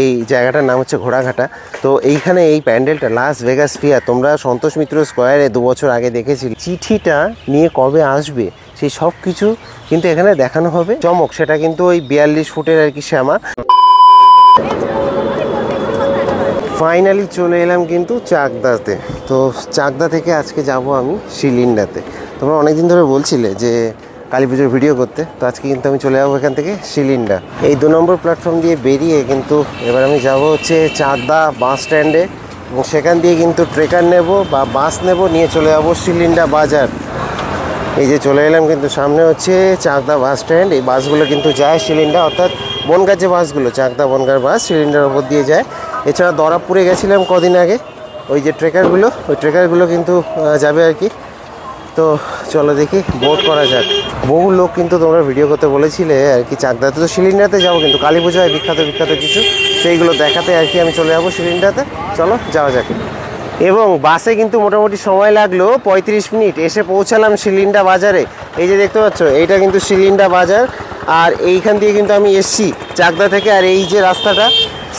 এই জায়গাটার নাম হচ্ছে ঘোড়াঘাটা। তো এইখানে এই প্যান্ডেলটা লাস ভেগাস ফিয়ার তোমরা সন্তোষ মিত্র স্কোয়ারে 2 বছর আগে দেখেছিলে। চিঠিটা নিয়ে কবে আসবে সেই সব কিছু কিন্তু এখানে দেখানো হবে। চমক সেটা কিন্তু ওই 42 ফুটের আর কি শ্যামা। ফাইনালি চলে এলাম কিন্তু চাকদাতে। তো চাকদা থেকে আজকে যাব আমি শিলিন্ডাতে। তোমরা অনেকদিন ধরে বলছিলে যে কালী পুজোর ভিডিও করতে, তো আজকে কিন্তু আমি চলে যাবো এখান থেকে শিলিন্ডা। এই 2 নম্বর প্ল্যাটফর্ম দিয়ে বেরিয়ে কিন্তু এবার আমি যাব হচ্ছে চাকদা বাস স্ট্যান্ডে, এবং সেখান দিয়ে কিন্তু ট্রেকার নেব বা বাস নেব, নিয়ে চলে যাবো শিলিন্ডা বাজার। এই যে চলে এলাম কিন্তু সামনে হচ্ছে চাকদা বাস স্ট্যান্ড। এই বাসগুলো কিন্তু যায় শিলিন্ডা, অর্থাৎ বনগাঁ যে বাসগুলো, চাকদা বনগাঁর বাস শিলিন্ডার ওপর দিয়ে যায়। এছাড়া দরাবপুরে গেছিলাম কদিন আগে, ওই যে ট্রেকারগুলো, ওই ট্রেকারগুলো কিন্তু যাবে আর কি। তো চলো দেখি বোট করা যাক। বহু লোক কিন্তু তোমরা ভিডিও করতে বলেছিলে আর কি চাকদাতে। তো শিলিন্ডাতে যাবো কিন্তু কালী পুজোয় বিখ্যাত বিখ্যাত কিছু, সেইগুলো দেখাতে আর কি আমি চলে যাবো শিলিন্ডাতে। চলো যাওয়া যাক। এবং বাসে কিন্তু মোটামুটি সময় লাগলো 35 মিনিট, এসে পৌঁছালাম শিলিন্ডা বাজারে। এই যে দেখতে পাচ্ছ, এইটা কিন্তু শিলিন্ডা বাজার। আর এইখান দিয়ে কিন্তু আমি এসছি চাকদা থেকে। আর এই যে রাস্তাটা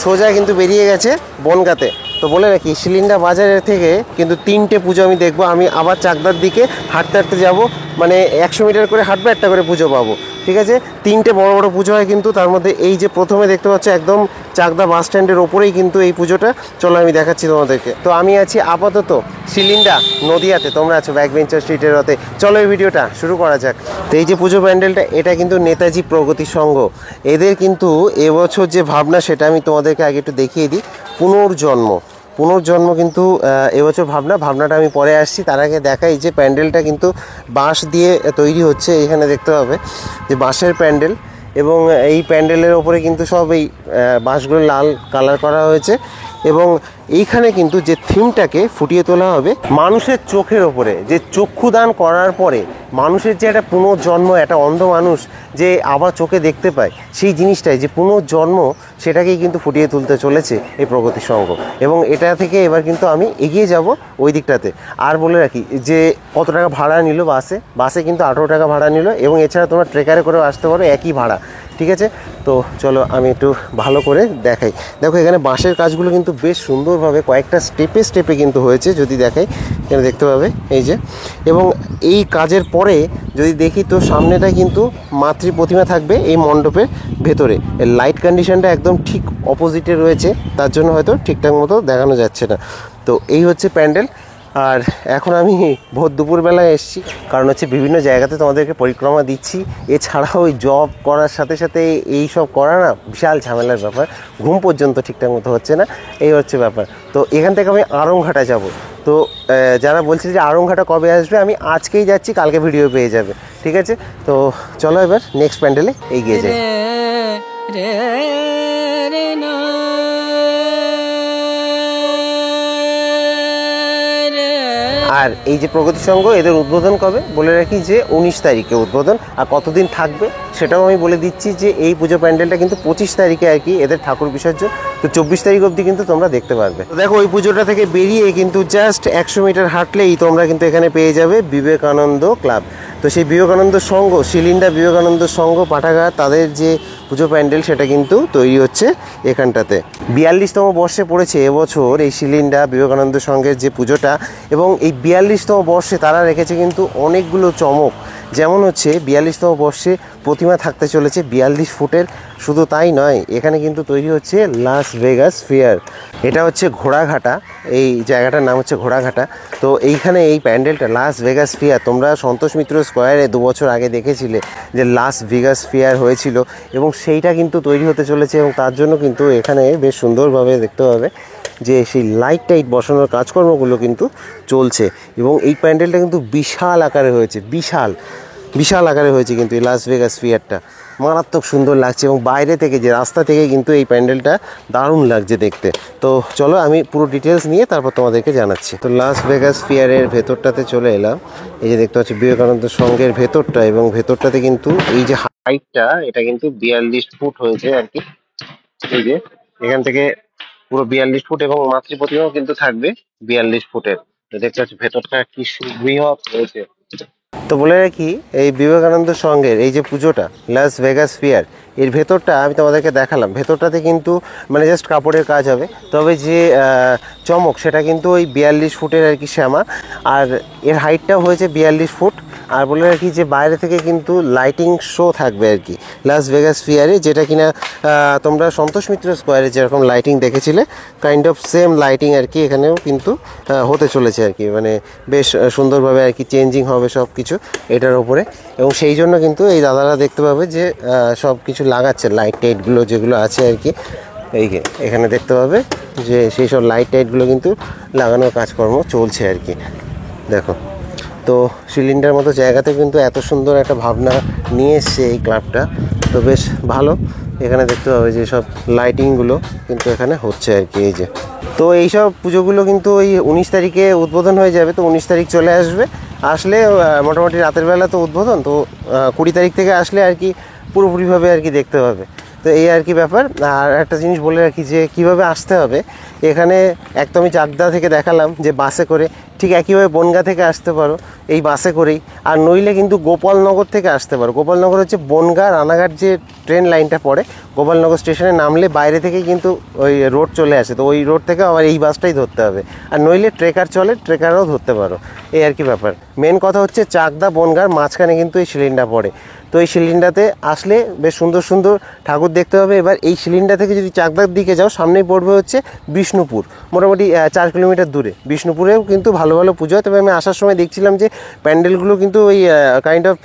সোজা কিন্তু বেরিয়ে গেছে বনগাঁতে। তো বলে রাখি, শিলিন্ডা বাজারের থেকে কিন্তু 3টে পুজো আমি দেখবো। আমি আবার চাকদার দিকে হাঁটতে হাঁটতে যাবো, মানে 100 মিটার করে হাঁটবো, একটা করে পুজো পাবো। ঠিক আছে, 3টে বড় বড় পুজো হয় কিন্তু। তার মধ্যে এই যে প্রথমে দেখতে পাচ্ছ একদম চাকদা বাস স্ট্যান্ডের ওপরেই কিন্তু এই পুজোটা। চলো আমি দেখাচ্ছি তোমাদেরকে। তো আমি আছি আপাতত শিলিন্ডা নদিয়াতে, তোমরা আছো ব্যাকবেঞ্চার স্ট্রিটের ওতে। চলো এই ভিডিওটা শুরু করা যাক। তো এই যে পুজো প্যান্ডেলটা, এটা কিন্তু নেতাজি প্রগতি সংঘ। এদের কিন্তু এবছর যে ভাবনা সেটা আমি তোমাদেরকে আগে একটু দেখিয়ে দিই। পুনর্জন্ম কিন্তু এবছর ভাবনাটা আমি পরে আসছি। তার আগে দেখাই যে প্যান্ডেলটা কিন্তু বাঁশ দিয়ে তৈরি হচ্ছে। এখানে দেখতে পাবে যে বাঁশের প্যান্ডেল, এবং এই প্যান্ডেলের ওপরে কিন্তু সব এই বাঁশগুলো লাল কালার করা হয়েছে। এবং এইখানে কিন্তু যে থিমটাকে ফুটিয়ে তোলা হবে মানুষের চোখের ওপরে, যে চক্ষুদান করার পরে মানুষের যে একটা পুনর্জন্ম, একটা অন্ধ মানুষ যে আবার চোখে দেখতে পায়, সেই জিনিসটাই যে পুনর্জন্ম, সেটাকেই কিন্তু ফুটিয়ে তুলতে চলেছে এই প্রগতি সংঘ। এবং এটা থেকে এবার কিন্তু আমি এগিয়ে যাব ওই দিকটাতে। আর বলে রাখি যে কত টাকা ভাড়া নিল বাসে কিন্তু 18 টাকা ভাড়া নিল, এবং এছাড়া তোমরা ট্রেকারে করেও আসতে পারো, একই ভাড়া। ঠিক আছে, তো চলো আমি একটু ভালো করে দেখাই। দেখো এখানে বাঁশের কাজগুলো কিন্তু বেশ সুন্দরভাবে কয়েকটা স্টেপে কিন্তু হয়েছে। যদি দেখাই এখানে দেখতে পাবে এই যে। এবং এই কাজের পরে যদি দেখি তো সামনেটা কিন্তু মাতৃ প্রতিমা থাকবে এই মণ্ডপের ভেতরে। এর লাইট কন্ডিশনটা একদম ঠিক অপোজিটে রয়েছে, তার জন্য হয়তো ঠিকঠাক মতো দেখানো যাচ্ছে না। তো এই হচ্ছে প্যান্ডেল। আর এখন আমি ভোর দুপুরবেলায় এসেছি, কারণ হচ্ছে বিভিন্ন জায়গাতে তোমাদেরকে পরিক্রমা দিচ্ছি। এছাড়াও ওই জব করার সাথে সাথে এই সব করা না বিশাল ঝামেলার ব্যাপার, ঘুম পর্যন্ত ঠিকঠাক মতো হচ্ছে না, এই হচ্ছে ব্যাপার। তো এখান থেকে আমি আড়ংঘাটা যাব। তো যারা বলছে যে আড়ংঘাটা কবে আসবে, আমি আজকেই যাচ্ছি, কালকে ভিডিও পেয়ে যাবে। ঠিক আছে, তো চলো এবার নেক্সট প্যান্ডেলে এগিয়ে যাই। আর এই যে প্রগতি সংঘ, এদের উদ্বোধন কবে বলে রাখি যে 19 তারিখে উদ্বোধন। আর কতদিন থাকবে সেটাও আমি বলে দিচ্ছি যে এই পুজো প্যান্ডেলটা কিন্তু 25 তারিখে আর কি এদের ঠাকুর বিসর্জন। তো 24 তারিখ অবধি কিন্তু তোমরা দেখতে পারবে। তো দেখো ওই পুজোটা থেকে বেরিয়ে কিন্তু জাস্ট 100 মিটার হাঁটলেই তোমরা কিন্তু এখানে পেয়ে যাবে বিবেকানন্দ ক্লাব। তো সেই বিবেকানন্দ সংঘ, শিলিন্ডা বিবেকানন্দ সংঘ পাঠাগার, তাদের যে পুজো প্যান্ডেল সেটা কিন্তু তৈরি হচ্ছে এখানটাতে। 42তম বর্ষে পড়েছে এবছর এই শিলিন্ডা বিবেকানন্দ সংঘের যে পুজোটা। এবং এই 42তম বর্ষে তারা রেখেছে কিন্তু অনেকগুলো চমক। যেমন হচ্ছে 42তম বর্ষে প্রতিমা থাকতে চলেছে 42 ফুটের। শুধু তাই নয়, এখানে কিন্তু তৈরি হচ্ছে লাস ভেগাস ফেয়ার। এটা হচ্ছে ঘোড়াঘাটা, এই জায়গাটার নাম হচ্ছে ঘোড়াঘাটা। তো এইখানে এই প্যান্ডেলটা লাস ভেগাস ফেয়ার তোমরা সন্তোষ মিত্র স্কোয়ারে 2 বছর আগে দেখেছিলে যে লাস ভেগাস ফেয়ার হয়েছিল, এবং সেইটা কিন্তু তৈরি হতে চলেছে। এবং তার জন্য কিন্তু এখানে বেশ সুন্দরভাবে দেখতে পাবে যে সেই লাইট টাইট বসানোর কাজকর্মগুলো কিন্তু চলছে। এবং এই প্যান্ডেলটা কিন্তু বিশাল আকারে হয়েছে, বিশাল আকারে হয়েছে কিন্তু এই লাস ভেগাস ফেয়ারটা। মারাত্মক সুন্দর লাগছে, এবং বাইরে থেকে যে রাস্তা থেকে কিন্তু এই প্যান্ডেলটা দারুণ লাগছে দেখতে। তো চলো আমি পুরো ডিটেলস নিয়ে তারপর তোমাদেরকে জানাচ্ছি। তো লাস ভেগাস ফেয়ারের ভেতরটাতে চলে এলাম। এই যে দেখতে পাচ্ছি বিবেকানন্দ সংঘের ভেতরটা, এবং ভেতরটাতে কিন্তু এই যে হাইটটা, এটা কিন্তু 42 ফুট হয়েছে আর কি। এই যে এখান থেকে পুরো 42 ফুট, এবং মাতৃ প্রতিমাও কিন্তু থাকবে 42 ফুটের। তো দেখতে পাচ্ছি ভেতরটা কি সুবৃহৎ হয়েছে। তো বলে রাখি, এই বিবেকানন্দ সংঘের এই যে পুজোটা লাস ভেগাস ফেয়ার, এর ভেতরটা আমি তোমাদেরকে দেখালাম। ভেতরটাতে কিন্তু মানে জাস্ট কাপড়ের কাজ হবে, তবে যে চমক সেটা কিন্তু ওই 42 ফুটের আর কি শ্যামা, আর এর হাইটটাও হয়েছে 42 ফুট। আর বলে রাখি যে বাইরে থেকে কিন্তু লাইটিং শো থাকবে আর কি লাস ভেগাস ফেয়ারে, যেটা কিনা তোমরা সন্তোষ মিত্র স্কোয়ারে যেরকম লাইটিং দেখেছিলে কাইন্ড অফ সেম লাইটিং আর কি এখানেও কিন্তু হতে চলেছে আর কি। মানে বেশ সুন্দরভাবে আর কি চেঞ্জিং হবে সব কিছু এটার ওপরে, এবং সেই জন্য কিন্তু এই দাদারা দেখতে পাবে যে সব কিছু লাগাচ্ছে লাইট টাইটগুলো যেগুলো আছে আর কি। এখানে দেখতে পাবে যে সেই সব লাইট টাইটগুলো কিন্তু লাগানোর কাজকর্ম চলছে আর কি। দেখো, তো সিলিন্ডার মতো জায়গাতে কিন্তু এত সুন্দর একটা ভাবনা নিয়ে এসছে এই ক্লাবটা, তো বেশ ভালো। এখানে দেখতে পাবে যে সব লাইটিংগুলো কিন্তু এখানে হচ্ছে আর কি। এই যে তো এইসব পুজোগুলো কিন্তু ওই 19 তারিখে উদ্বোধন হয়ে যাবে, তো 19 তারিখ চলে আসবে, আসলে মোটামুটি রাতের বেলা তো উদ্বোধন, তো 20 তারিখ থেকে আসলে আর কি পুরোপুরিভাবে আর কি দেখতে পাবে। তো এই আর কি ব্যাপার। আর একটা জিনিস বলে রাখি যে কীভাবে আসতে হবে, এখানে একদমই চাকদা থেকে দেখালাম যে বাসে করে, ঠিক একইভাবে বনগাঁ থেকে আসতে পারো এই বাসে করেই, আর নইলে কিন্তু গোপালনগর থেকে আসতে পারো। গোপালনগর হচ্ছে বনগাঁ রানাঘাট যে ট্রেন লাইনটা পড়ে, গোপালনগর স্টেশনে নামলে বাইরে থেকেই কিন্তু ওই রোড চলে আসে, তো ওই রোড থেকে আবার এই বাসটাই ধরতে হবে। আর নইলে ট্রেকার চলে, ট্রেকারও ধরতে পারো, এই আর কি ব্যাপার। মেন কথা হচ্ছে চাকদা বনগাঁর মাঝখানে কিন্তু এই সিলিন্ডার পড়ে, তো এই সিলিন্ডারতে আসলে বেশ সুন্দর সুন্দর ঠাকুর দেখতে হবে। এবার এই সিলিন্ডার থেকে যদি চাকদার দিকে যাও, সামনেই পড়বে হচ্ছে বিষ্ণুপুর, মোটামুটি 4 কিলোমিটার দূরে। বিষ্ণুপুরেও কিন্তু ভালো ভালো পুজো হয়, তবে আমি আসার সময় দেখছিলাম যে প্যান্ডেলগুলো কিন্তু ওই কাইন্ড অফ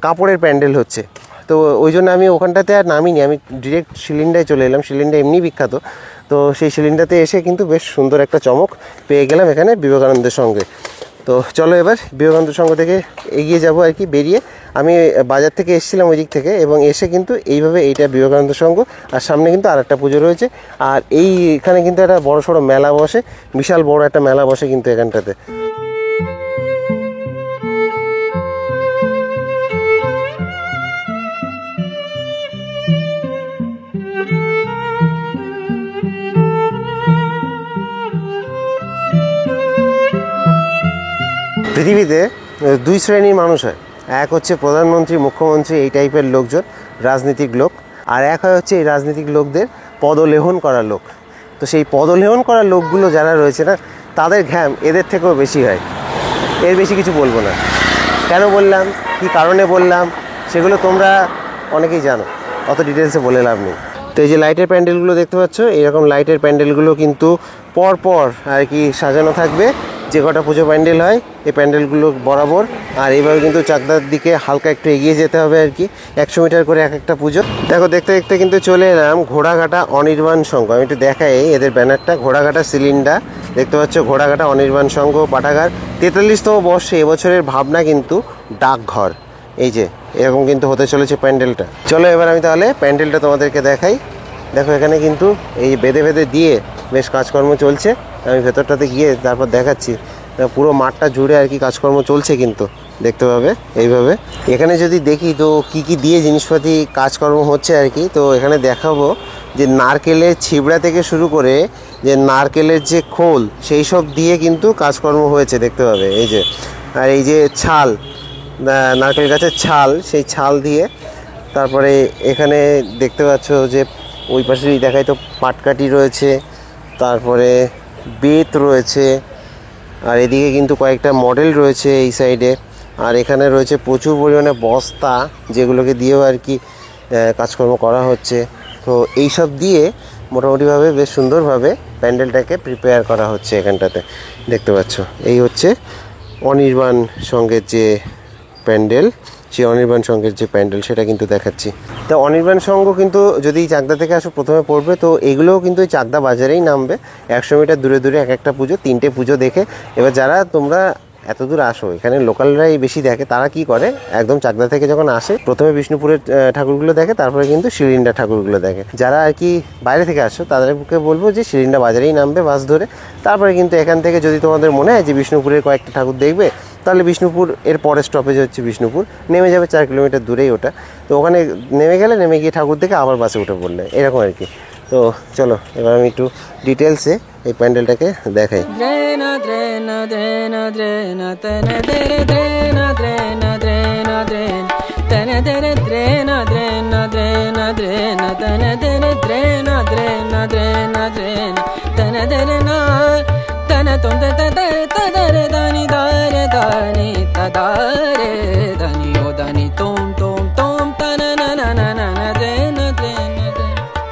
কাপড়ের প্যান্ডেল হচ্ছে, তো ওই জন্য আমি ওখানটাতে আর নামিনি, আমি ডিরেক্ট সিলিন্ডারে চলে এলাম। সিলিন্ডার এমনি বিখ্যাত, তো সেই সিলিন্ডারতে এসে কিন্তু বেশ সুন্দর একটা চমক পেয়ে গেলাম এখানে বিবেকানন্দের সঙ্গে। তো চলো এবার বিবেকানন্দ সংঘ থেকে এগিয়ে যাব আর কি। বেরিয়ে আমি বাজার থেকে এসেছিলাম ওই দিক থেকে, এবং এসে কিন্তু এইভাবে এইটা বিবেকানন্দ সংঘ, আর সামনে কিন্তু আর একটা পুজো রয়েছে। আর এইখানে কিন্তু একটা বড় সড়ো মেলা বসে, বিশাল বড় একটা মেলা বসে কিন্তু এখানটাতে। পৃথিবীতে 2 শ্রেণীর মানুষ হয়, এক হচ্ছে প্রধানমন্ত্রী, মুখ্যমন্ত্রী, এই টাইপের লোকজন, রাজনীতিক লোক, আর এক হয় হচ্ছে এই রাজনীতিক লোকদের পদলেহন করা লোক। তো সেই পদলেহন করা লোকগুলো যারা রয়েছে না, তাদের ঘ্যাম এদের থেকেও বেশি হয়। এর বেশি কিছু বলবো না। কেন বললাম, কী কারণে বললাম, সেগুলো তোমরা অনেকেই জানো, অত ডিটেলসে বলে লাভ নেই। তো এই যে লাইটের প্যান্ডেলগুলো দেখতে পাচ্ছ, এরকম লাইটের প্যান্ডেলগুলো কিন্তু পরপর আর কি সাজানো থাকবে, যে কটা পুজো প্যান্ডেল হয় এই প্যান্ডেলগুলো বরাবর। আর এইভাবে কিন্তু চাকদার দিকে হালকা একটু এগিয়ে যেতে হবে আর কি, 100 মিটার করে এক একটা পুজো। দেখো, দেখতে দেখতে কিন্তু চলে এলাম ঘোড়াঘাটা অনির্বাণ সংঘ। আমি একটু দেখাই এদের ব্যানারটা, ঘোড়াঘাটা সিলিন্ডার দেখতে পাচ্ছ, ঘোড়াঘাটা অনির্বাণ সংঘ পাঠাগার। 43তম বর্ষে এবছরের ভাবনা কিন্তু ডাকঘর। এই যে এরকম কিন্তু হতে চলেছে প্যান্ডেলটা। চলো এবার আমি তাহলে প্যান্ডেলটা তোমাদেরকে দেখাই। দেখো, এখানে কিন্তু এই বেঁধে বেঁধে দিয়ে বেশ কাজকর্ম চলছে। আমি ভেতরটাতে গিয়ে তারপর দেখাচ্ছি। পুরো মাঠটা জুড়ে আর কি কাজকর্ম চলছে কিন্তু দেখতে পাবে এইভাবে। এখানে যদি দেখি তো কি কি দিয়ে জিনিসপাতি কাজকর্ম হচ্ছে আর কি, তো এখানে দেখাবো যে নারকেলের ছিবড়া থেকে শুরু করে যে নারকেলের যে খোল, সেই সব দিয়ে কিন্তু কাজকর্ম হয়েছে দেখতে পাবে। এই যে, আর এই যে ছাল, নারকেল গাছের ছাল, সেই ছাল দিয়ে। তারপরে এখানে দেখতে পাচ্ছ যে ওই পাশেই দেখায় তো পাটকাঠি রয়েছে, তারপরে বেত রয়েছে, আর এদিকে কিন্তু কয়েকটা মডেল রয়েছে এই সাইডে। আর এখানে রয়েছে প্রচুর পরিমাণে বস্তা, যেগুলোকে দিয়েও আর কি কাজকর্ম করা হচ্ছে। তো এই সব দিয়ে মোটামুটিভাবে বেশ সুন্দরভাবে প্যান্ডেলটাকে প্রিপেয়ার করা হচ্ছে এখানটাতে দেখতে পাচ্ছ। এই হচ্ছে অনির্বাণ সংঘের যে প্যান্ডেল, সেই অনির্বাণ সংঘের যে প্যান্ডেল সেটা কিন্তু দেখাচ্ছি। তো অনির্বাণ সংঘ কিন্তু যদি চাকদা থেকে আসো প্রথমে পড়বে, তো এগুলোও কিন্তু ওই চাকদা বাজারেই নামবে। 100 মিটার দূরে দূরে এক একটা পুজো, 3টে পুজো দেখে। এবার যারা তোমরা এত দূর আসো, এখানে লোকালরাই বেশি দেখে, তারা কি করে একদম চাকদা থেকে যখন আসে প্রথমে বিষ্ণুপুরের ঠাকুরগুলো দেখে, তারপরে কিন্তু শিলিন্ডা ঠাকুরগুলো দেখে। যারা আর কি বাইরে থেকে আসো তাদেরকে বলবো যে শিলিন্ডা বাজারেই নামবে বাস ধরে। তারপরে কিন্তু এখান থেকে যদি তোমাদের মনে হয় যে বিষ্ণুপুরের কয়েকটা ঠাকুর দেখবে, তাহলে বিষ্ণুপুর এর পরের স্টপেজ হচ্ছে বিষ্ণুপুর, নেমে যাবে 4 কিলোমিটার দূরেই ওটা। তো ওখানে নেমে গেলে, নেমে গিয়ে ঠাকুর দেখে আবার বাসে উঠে পড়লে, এরকম আর কি। তো চলো এবার আমি একটু ডিটেলসে এই প্যান্ডেলটাকে দেখাই।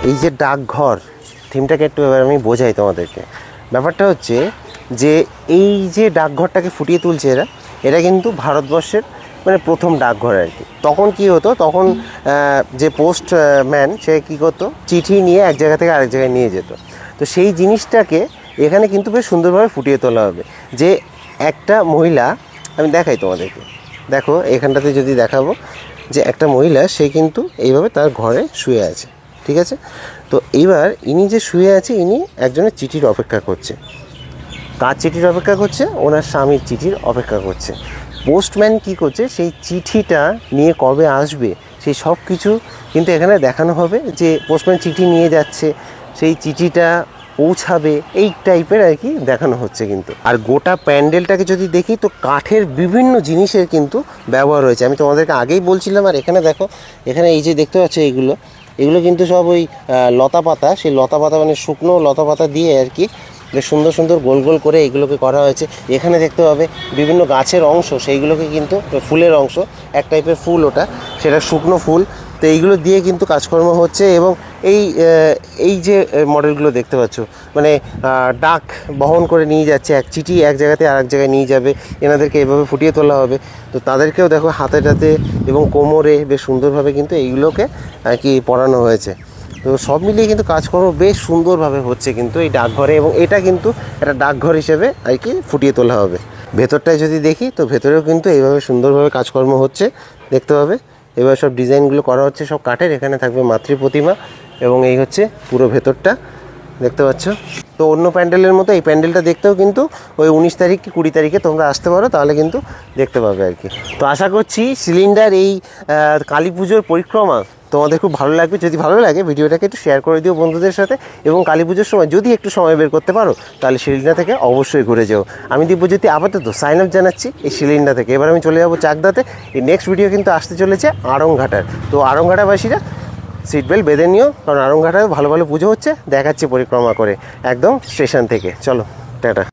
এই যে ডাকঘর থিমটাকে একটু এবার আমি বোঝাই তোমাদেরকে। ব্যাপারটা হচ্ছে যে এই যে ডাকঘরটাকে ফুটিয়ে তুলছে এরা কিন্তু ভারতবর্ষের মানে প্রথম ডাকঘর আর কি। তখন কি হতো, তখন যে পোস্টম্যান সে কী করতো, চিঠি নিয়ে এক জায়গা থেকে আরেক জায়গায় নিয়ে যেত। তো সেই জিনিসটাকে এখানে কিন্তু বেশ সুন্দরভাবে ফুটিয়ে তোলা হবে। যে একটা মহিলা, আমি দেখাই তোমাদেরকে, দেখো এখানটাতে যদি দেখাবো যে একটা মহিলা সে কিন্তু এইভাবে তার ঘরে শুয়ে আছে, ঠিক আছে। তো এইবার ইনি যে শুয়ে আছে ইনি একজনের চিঠির অপেক্ষা করছে। কার চিঠির অপেক্ষা করছে? ওনার স্বামীর চিঠির অপেক্ষা করছে। পোস্টম্যান কি করছে, সেই চিঠিটা নিয়ে কবে আসবে সেই সব কিছু কিন্তু এখানে দেখানো হবে। যে পোস্টম্যান চিঠি নিয়ে যাচ্ছে, সেই চিঠিটা পৌঁছাবে, এই টাইপের আর কি দেখানো হচ্ছে কিন্তু। আর গোটা প্যান্ডেলটাকে যদি দেখি তো কাঠের বিভিন্ন জিনিসের কিন্তু ব্যবহার হয়েছে। আমি তোমাদেরকে আগেই বলছিলাম। আর এখানে দেখো, এখানে এই যে দেখতে পাচ্ছ এগুলো কিন্তু সব ওই লতা পাতা, সেই লতা পাতা মানে শুকনো লতা পাতা দিয়ে আর কি বেশ সুন্দর সুন্দর গোল গোল করে এগুলোকে করা হয়েছে। এখানে দেখতে পাবে বিভিন্ন গাছের অংশ, সেইগুলোকে কিন্তু ফুলের অংশ, এক টাইপের ফুল ওটা, সেটা শুকনো ফুল। তো এইগুলো দিয়ে কিন্তু কাজকর্ম হচ্ছে। এবং এই যে মডেলগুলো দেখতে পাচ্ছ মানে ডাক বহন করে নিয়ে যাচ্ছে, এক চিঠি এক জায়গাতে আরেক জায়গায় নিয়ে যাবে, এনাদেরকে এভাবে ফুটিয়ে তোলা হবে। তো তাদেরকেও দেখো হাতে এবং কোমরে বেশ সুন্দরভাবে কিন্তু এইগুলোকে আর কি পরানো হয়েছে। তো সব মিলিয়ে কিন্তু কাজকর্ম বেশ সুন্দরভাবে হচ্ছে কিন্তু এই ডাকঘরে। এবং এটা কিন্তু একটা ডাকঘর হিসেবে আর কি ফুটিয়ে তোলা হবে। ভেতরটায় যদি দেখি তো ভেতরেও কিন্তু এইভাবে সুন্দরভাবে কাজকর্ম হচ্ছে, দেখতে পাবে। এবার সব ডিজাইনগুলো করা হচ্ছে সব কাঠের। এখানে থাকবে মাতৃ প্রতিমা এবং এই হচ্ছে পুরো ভেতরটা, দেখতে পাচ্ছ। তো অন্য প্যান্ডেলের মতো এই প্যান্ডেলটা দেখতেও কিন্তু ওই 19 তারিখ কি 20 তারিখে তোমরা আসতে পারো, তাহলে কিন্তু দেখতে পাবে আর কি। তো আশা করছি সিলিন্ডার এই কালী পুজোর পরিক্রমা তোমাদের খুব ভালো লাগবে। যদি ভালো লাগে ভিডিওটাকে একটু শেয়ার করে দিও বন্ধুদের সাথে। এবং কালী পুজোর সময় যদি একটু সময় বের করতে পারো তাহলে শিলিন্ডা থেকে অবশ্যই ঘুরে যাও। আমি দিব্যজ্যোতি আপাতত সাইন আপ জানাচ্ছি এই শিলিন্ডা থেকে। এবার আমি চলে যাবো চাকদাতে। এই নেক্সট ভিডিও কিন্তু আসতে চলেছে আড়ংঘাটার। তো আড়ংঘাটাবাসীরা সিট বেল্ট বেঁধে নিও, কারণ আড়ংঘাটায় ভালো ভালো পুজো হচ্ছে, দেখাচ্ছে পরিক্রমা করে একদম স্টেশন থেকে। চলো টাটা।